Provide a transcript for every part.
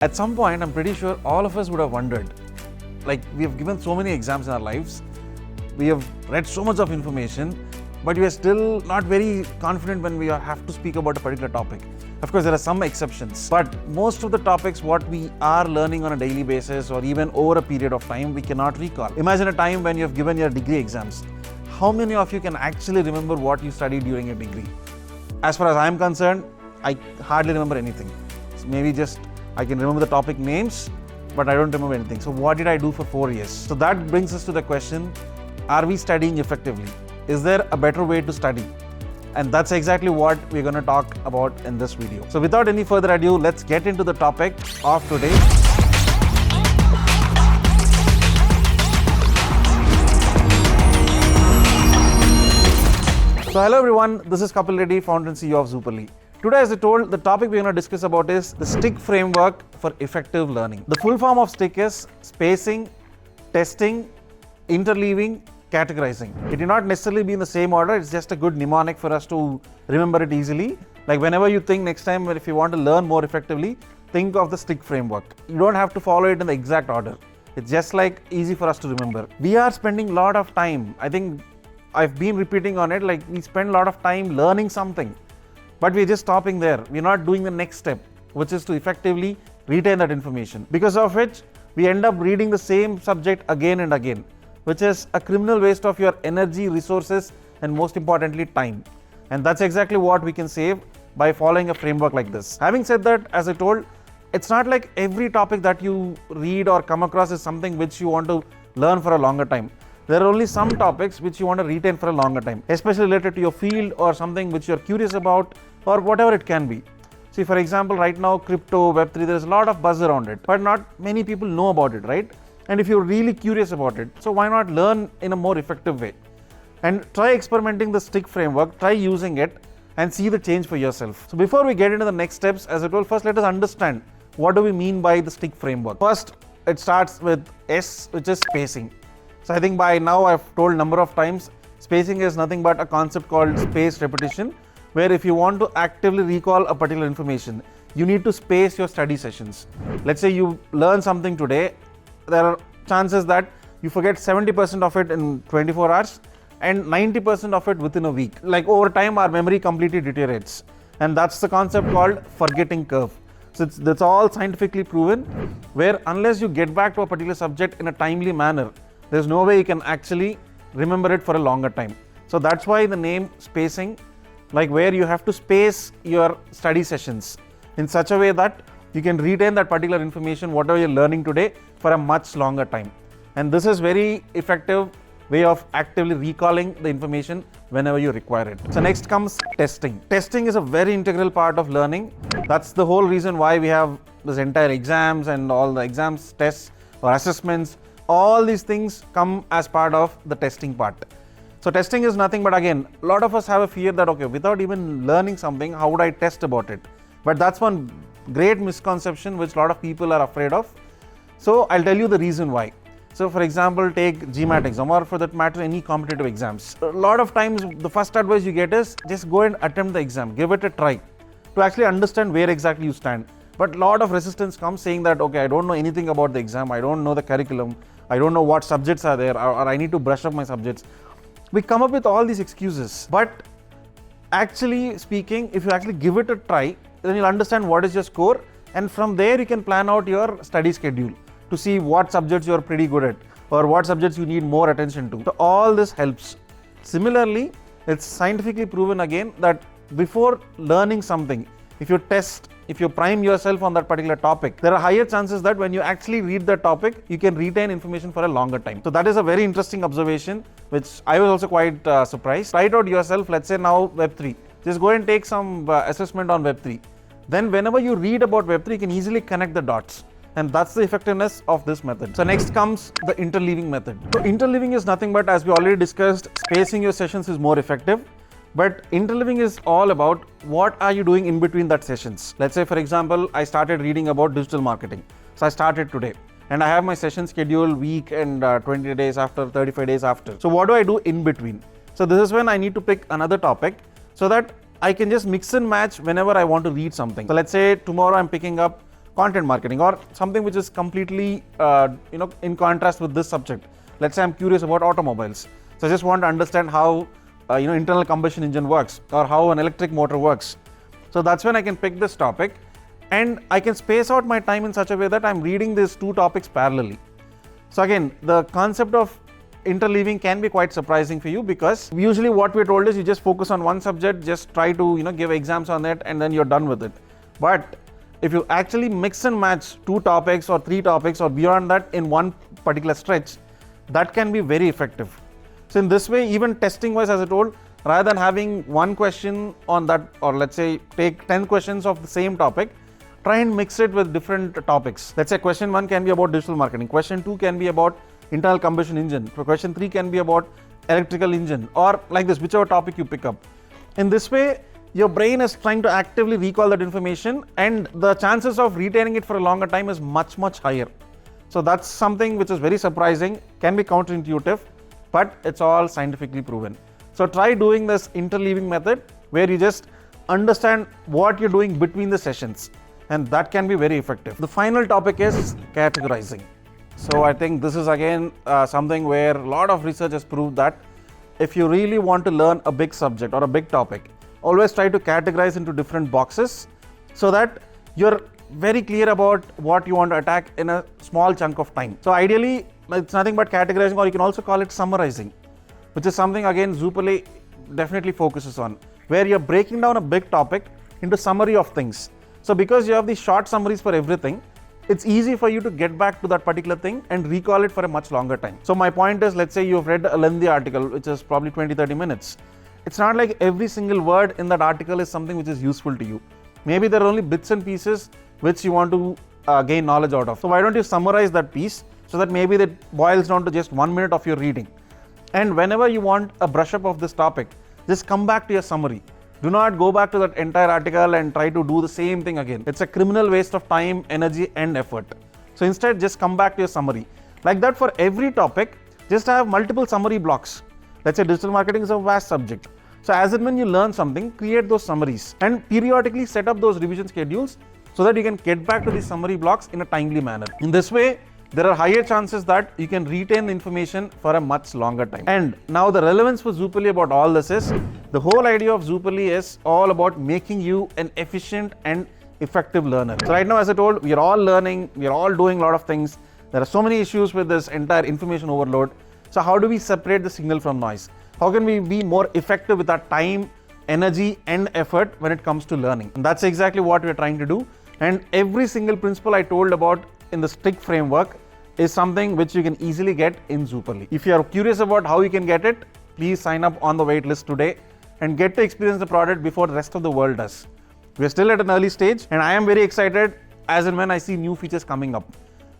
At some point, I'm pretty sure all of us would have wondered, like we have given so many exams in our lives, we have read so much of information, but we are still not very confident when we have to speak about a particular topic. Of course, there are some exceptions, but most of the topics what we are learning on a daily basis or even over a period of time, we cannot recall. Imagine a time when you have given your degree exams. How many of you can actually remember what you studied during your degree? As far as I am concerned, I hardly remember anything. So maybe just I can remember the topic names, but I don't remember anything. So what did I do for 4 years? So that brings us to the question, are we studying effectively? Is there a better way to study? And that's exactly what we're going to talk about in this video. So without any further ado, let's get into the topic of today. So hello everyone, this is Kapil Reddy, founder and CEO of Superly. Today, as I told, the topic we're going to discuss about is the STIC framework for effective learning. The full form of STIC is spacing, testing, interleaving, categorizing. It may not necessarily be in the same order, it's just a good mnemonic for us to remember it easily. Like whenever you think next time, if you want to learn more effectively, think of the STIC framework. You don't have to follow it in the exact order. It's just like easy for us to remember. We are spending a lot of time, I think I've been repeating on it, like we spend a lot of time learning something. But we're just stopping there. We're not doing the next step, which is to effectively retain that information. Because of which, we end up reading the same subject again and again, which is a criminal waste of your energy, resources, and most importantly, time. And that's exactly what we can save by following a framework like this. Having said that, as I told, it's not like every topic that you read or come across is something which you want to learn for a longer time. There are only some topics which you want to retain for a longer time, especially related to your field or something which you're curious about or whatever it can be. See, for example, right now, crypto, Web3, there's a lot of buzz around it, but not many people know about it, right? And if you're really curious about it, so why not learn in a more effective way? And try experimenting the STIC framework, try using it and see the change for yourself. So before we get into the next steps, as I told, first let us understand what do we mean by the STIC framework. First, it starts with S, which is spacing. So I think by now I've told number of times, spacing is nothing but a concept called spaced repetition, where if you want to actively recall a particular information, you need to space your study sessions. Let's say you learn something today, there are chances that you forget 70% of it in 24 hours and 90% of it within a week. Like over time, our memory completely deteriorates. And that's the concept called forgetting curve. So that's all scientifically proven, where unless you get back to a particular subject in a timely manner, there's no way you can actually remember it for a longer time. So that's why the name spacing, like where you have to space your study sessions in such a way that you can retain that particular information, whatever you're learning today, for a much longer time. And this is very effective way of actively recalling the information whenever you require it. So next comes testing. Testing is a very integral part of learning. That's the whole reason why we have this entire exams and all the exams, tests or assessments. All these things come as part of the testing part. So testing is nothing but, again, a lot of us have a fear that, okay, without even learning something, how would I test about it? But that's one great misconception which a lot of people are afraid of. So I'll tell you the reason why. So for example, take GMAT exam or for that matter, any competitive exams. A lot of times, the first advice you get is just go and attempt the exam, give it a try to actually understand where exactly you stand. But a lot of resistance comes saying that, okay, I don't know anything about the exam, I don't know the curriculum, I don't know what subjects are there, or I need to brush up my subjects. We come up with all these excuses, but actually speaking, if you actually give it a try, then you'll understand what is your score, and from there you can plan out your study schedule to see what subjects you're pretty good at or what subjects you need more attention to. So all this helps. Similarly, it's scientifically proven again that before learning something, if you prime yourself on that particular topic, there are higher chances that when you actually read the topic, you can retain information for a longer time. So that is a very interesting observation, which I was also quite surprised. Try it out yourself. Let's say now Web3. Just go and take some assessment on Web3. Then whenever you read about Web3, you can easily connect the dots. And that's the effectiveness of this method. So next comes the interleaving method. So interleaving is nothing but, as we already discussed, spacing your sessions is more effective. But interleaving is all about what are you doing in between that sessions. Let's say, for example, I started reading about digital marketing. So I started today and I have my session schedule week and 20 days after, 35 days after. So what do I do in between? So this is when I need to pick another topic so that I can just mix and match whenever I want to read something. So let's say tomorrow I'm picking up content marketing or something which is completely in contrast with this subject. Let's say I'm curious about automobiles, so I just want to understand how internal combustion engine works or how an electric motor works. So that's when I can pick this topic, and I can space out my time in such a way that I'm reading these two topics parallelly. So again, the concept of interleaving can be quite surprising for you, because usually what we're told is you just focus on one subject, just try to give exams on it, and then you're done with it. But if you actually mix and match two topics or three topics or beyond that in one particular stretch, that can be very effective. So in this way, even testing wise, as I told, rather than having one question on that, or let's say take 10 questions of the same topic, try and mix it with different topics. Let's say question 1 can be about digital marketing, question 2 can be about internal combustion engine, question 3 can be about electrical engine, or like this, whichever topic you pick up. In this way, your brain is trying to actively recall that information, and the chances of retaining it for a longer time is much higher. So that's something which is very surprising, can be counterintuitive, but it's all scientifically proven. So try doing this interleaving method, where you just understand what you're doing between the sessions, and that can be very effective. The final topic is categorizing. So I think this is again something where a lot of research has proved that if you really want to learn a big subject or a big topic, always try to categorize into different boxes so that you're very clear about what you want to attack in a small chunk of time. So ideally, it's nothing but categorizing, or you can also call it summarizing, which is something again Zoopally definitely focuses on, where you're breaking down a big topic into summary of things. So because you have these short summaries for everything, it's easy for you to get back to that particular thing and recall it for a much longer time. So my point is, let's say you've read a lengthy article, which is probably 20-30 minutes. It's not like every single word in that article is something which is useful to you. Maybe there are only bits and pieces which you want to gain knowledge out of. So why don't you summarize that piece so that maybe that boils down to just 1 minute of your reading. And whenever you want a brush up of this topic, just come back to your summary. Do not go back to that entire article and try to do the same thing again. It's a criminal waste of time, energy and effort. So instead, just come back to your summary. Like that, for every topic, just have multiple summary blocks. Let's say digital marketing is a vast subject. So as and when you learn something, create those summaries and periodically set up those revision schedules so that you can get back to these summary blocks in a timely manner. In this way, there are higher chances that you can retain the information for a much longer time. And now the relevance for Zoopally about all this is, the whole idea of Zoopally is all about making you an efficient and effective learner. So right now, as I told, we are all learning, we are all doing a lot of things. There are so many issues with this entire information overload. So how do we separate the signal from noise? How can we be more effective with our time, energy and effort when it comes to learning? And that's exactly what we're trying to do. And every single principle I told about in the STIC framework is something which you can easily get in Zoopally. If you are curious about how you can get it, please sign up on the wait list today and get to experience the product before the rest of the world does. We are still at an early stage, and I am very excited as and when I see new features coming up.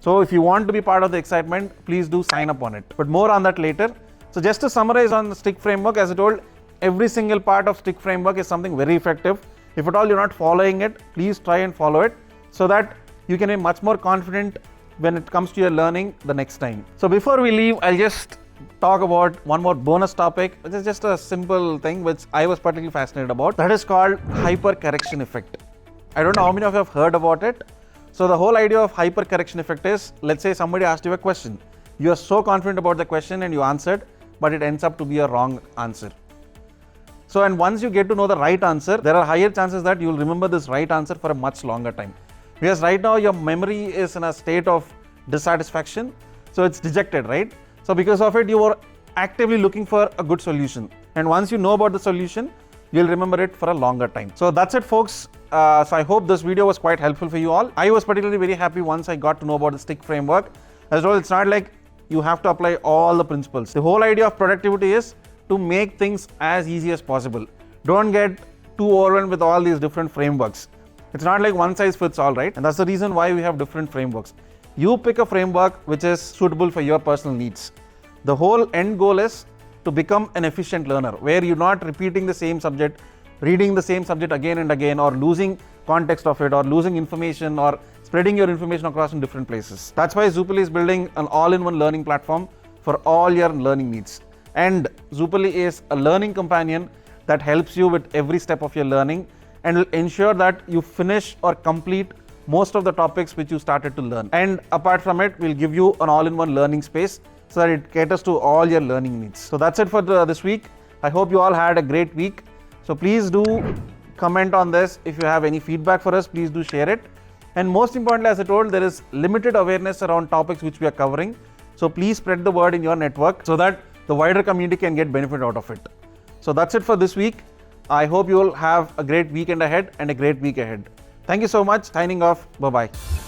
So if you want to be part of the excitement, please do sign up on it. But more on that later. So just to summarize on the STIC framework, as I told, every single part of STIC framework is something very effective. If at all you're not following it, please try and follow it so that you can be much more confident when it comes to your learning the next time. So before we leave, I'll just talk about one more bonus topic, which is just a simple thing which I was particularly fascinated about. That is called hypercorrection effect. I don't know how many of you have heard about it. So the whole idea of hypercorrection effect is, let's say somebody asked you a question. You are so confident about the question and you answered, but it ends up to be a wrong answer. So, and once you get to know the right answer, there are higher chances that you will remember this right answer for a much longer time. Because right now your memory is in a state of dissatisfaction, so it's dejected, right? So because of it, you are actively looking for a good solution. And once you know about the solution, you'll remember it for a longer time. So that's it, folks. So I hope this video was quite helpful for you all. I was particularly very happy once I got to know about the STIC framework. As well, it's not like you have to apply all the principles. The whole idea of productivity is to make things as easy as possible. Don't get too overwhelmed with all these different frameworks. It's not like one size fits all, right? And that's the reason why we have different frameworks. You pick a framework which is suitable for your personal needs. The whole end goal is to become an efficient learner, where you're not repeating the same subject, reading the same subject again and again, or losing context of it, or losing information, or spreading your information across in different places. That's why Zoopally is building an all-in-one learning platform for all your learning needs. And Zoopally is a learning companion that helps you with every step of your learning and will ensure that you finish or complete most of the topics which you started to learn. And apart from it, we'll give you an all-in-one learning space so that it caters to all your learning needs. So that's it for this week. I hope you all had a great week. So please do comment on this. If you have any feedback for us, please do share it. And most importantly, as I told, there is limited awareness around topics which we are covering. So please spread the word in your network so that the wider community can get benefit out of it. So that's it for this week. I hope you will have a great weekend ahead and a great week ahead. Thank you so much. Signing off. Bye-bye.